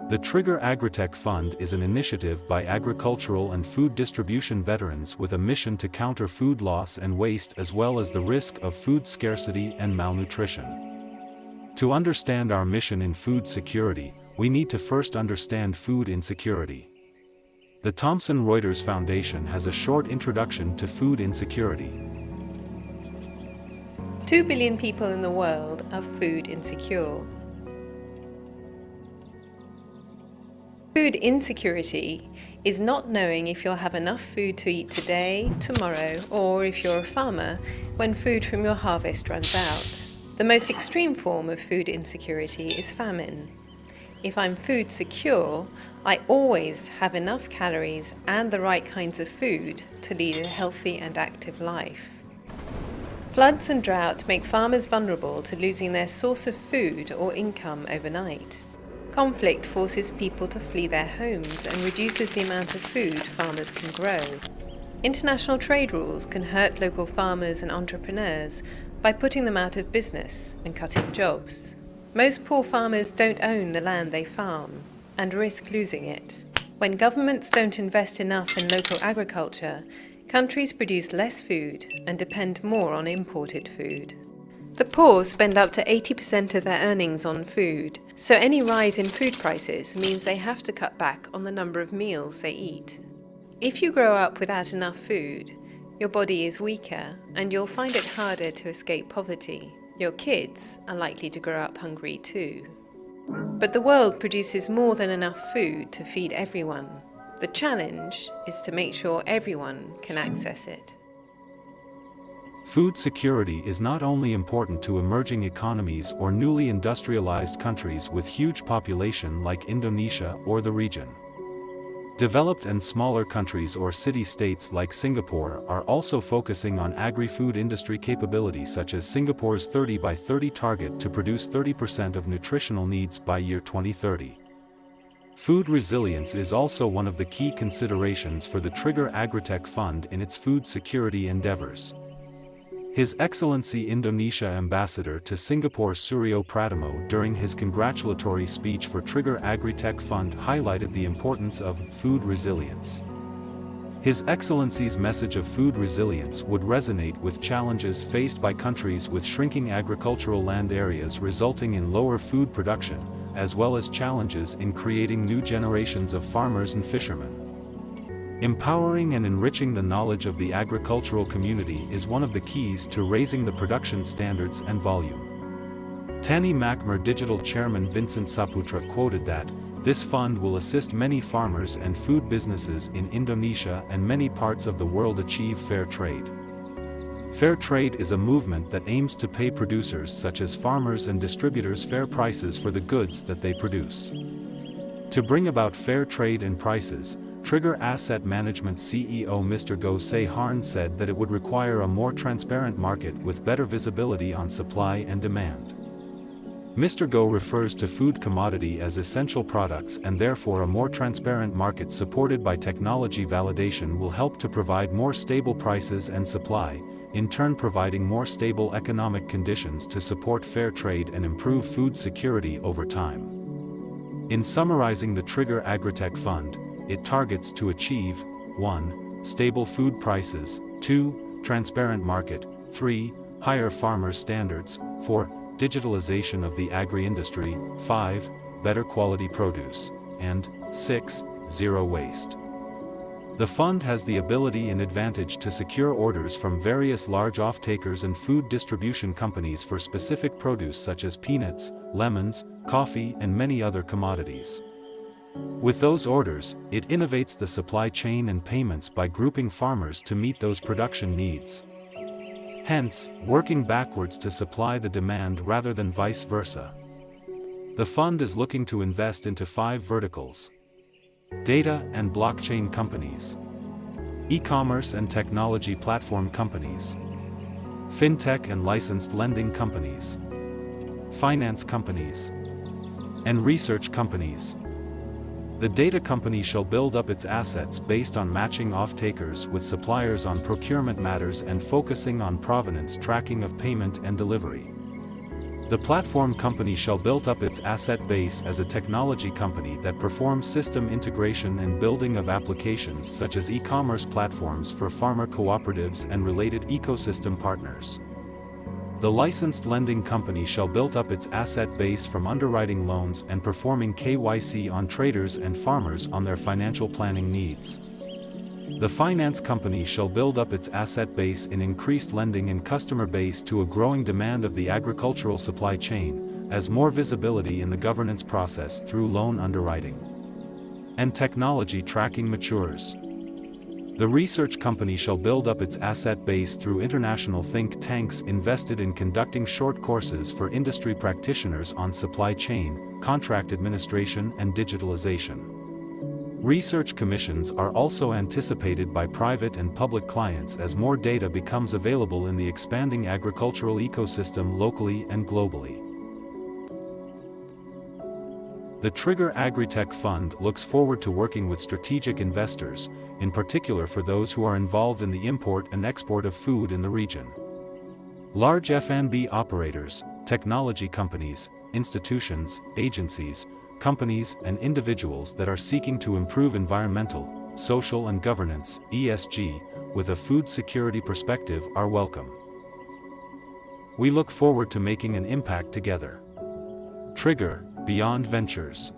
The Trigger AgriTech Fund is an initiative by agricultural and food distribution veterans with a mission to counter food loss and waste as well as the risk of food scarcity and malnutrition. To understand our mission in food security, we need to first understand food insecurity. The Thomson Reuters Foundation has a short introduction to food insecurity. 2 billion people in the world are food insecure. Food insecurity is not knowing if you'll have enough food to eat today, tomorrow, or if you're a farmer, when food from your harvest runs out. The most extreme form of food insecurity is famine. If I'm food secure, I always have enough calories and the right kinds of food to lead a healthy and active life. Floods and drought make farmers vulnerable to losing their source of food or income overnight. Conflict forces people to flee their homes and reduces the amount of food farmers can grow. International trade rules can hurt local farmers and entrepreneurs by putting them out of business and cutting jobs. Most poor farmers don't own the land they farm and risk losing it. When governments don't invest enough in local agriculture, countries produce less food and depend more on imported food. The poor spend up to 80% of their earnings on food, so any rise in food prices means they have to cut back on the number of meals they eat. If you grow up without enough food, your body is weaker and you'll find it harder to escape poverty. Your kids are likely to grow up hungry too. But the world produces more than enough food to feed everyone. The challenge is to make sure everyone can access it. Food security is not only important to emerging economies or newly industrialized countries with huge population like Indonesia or the region. Developed and smaller countries or city-states like Singapore are also focusing on agri-food industry capability, such as Singapore's 30 by 30 target to produce 30% of nutritional needs by year 2030. Food resilience is also one of the key considerations for the Trigger AgriTech Fund in its food security endeavors. His Excellency Indonesia Ambassador to Singapore Suryo Pratomo during his congratulatory speech for Trigger AgriTech Fund highlighted the importance of food resilience. His Excellency's message of food resilience would resonate with challenges faced by countries with shrinking agricultural land areas resulting in lower food production, as well as challenges in creating new generations of farmers and fishermen. Empowering and enriching the knowledge of the agricultural community is one of the keys to raising the production standards and volume. Tani Makmur Digital Chairman Vincent Saputra quoted that, "This fund will assist many farmers and food businesses in Indonesia and many parts of the world achieve fair trade." Fair trade is a movement that aims to pay producers such as farmers and distributors fair prices for the goods that they produce. To bring about fair trade and prices, Trigger Asset Management CEO Mr. Go Se-Harn said that it would require a more transparent market with better visibility on supply and demand. Mr. Go refers to food commodity as essential products, and therefore a more transparent market supported by technology validation will help to provide more stable prices and supply, in turn providing more stable economic conditions to support fair trade and improve food security over time. In summarizing the Trigger AgriTech Fund, it targets to achieve 1. Stable food prices, 2. Transparent market, 3. Higher farmer standards, 4. Digitalization of the agri-industry, 5. Better quality produce, and 6. Zero waste. The fund has the ability and advantage to secure orders from various large off-takers and food distribution companies for specific produce such as peanuts, lemons, coffee, and many other commodities. With those orders, it innovates the supply chain and payments by grouping farmers to meet those production needs. Hence, working backwards to supply the demand rather than vice versa. The fund is looking to invest into 5 verticals: data and blockchain companies, e-commerce and technology platform companies, fintech and licensed lending companies, finance companies, and research companies. The data company shall build up its assets based on matching off-takers with suppliers on procurement matters and focusing on provenance tracking of payment and delivery. The platform company shall build up its asset base as a technology company that performs system integration and building of applications such as e-commerce platforms for farmer cooperatives and related ecosystem partners. The licensed lending company shall build up its asset base from underwriting loans and performing KYC on traders and farmers on their financial planning needs. The finance company shall build up its asset base in increased lending and customer base to a growing demand of the agricultural supply chain, as more visibility in the governance process through loan underwriting and technology tracking matures. The research company shall build up its asset base through international think tanks invested in conducting short courses for industry practitioners on supply chain, contract administration and digitalization. Research commissions are also anticipated by private and public clients as more data becomes available in the expanding agricultural ecosystem locally and globally. The Trigger AgriTech Fund looks forward to working with strategic investors, in particular for those who are involved in the import and export of food in the region. Large F&B operators, technology companies, institutions, agencies, companies and individuals that are seeking to improve environmental, social and governance (ESG) with a food security perspective are welcome. We look forward to making an impact together. Trigger, Beyond Ventures.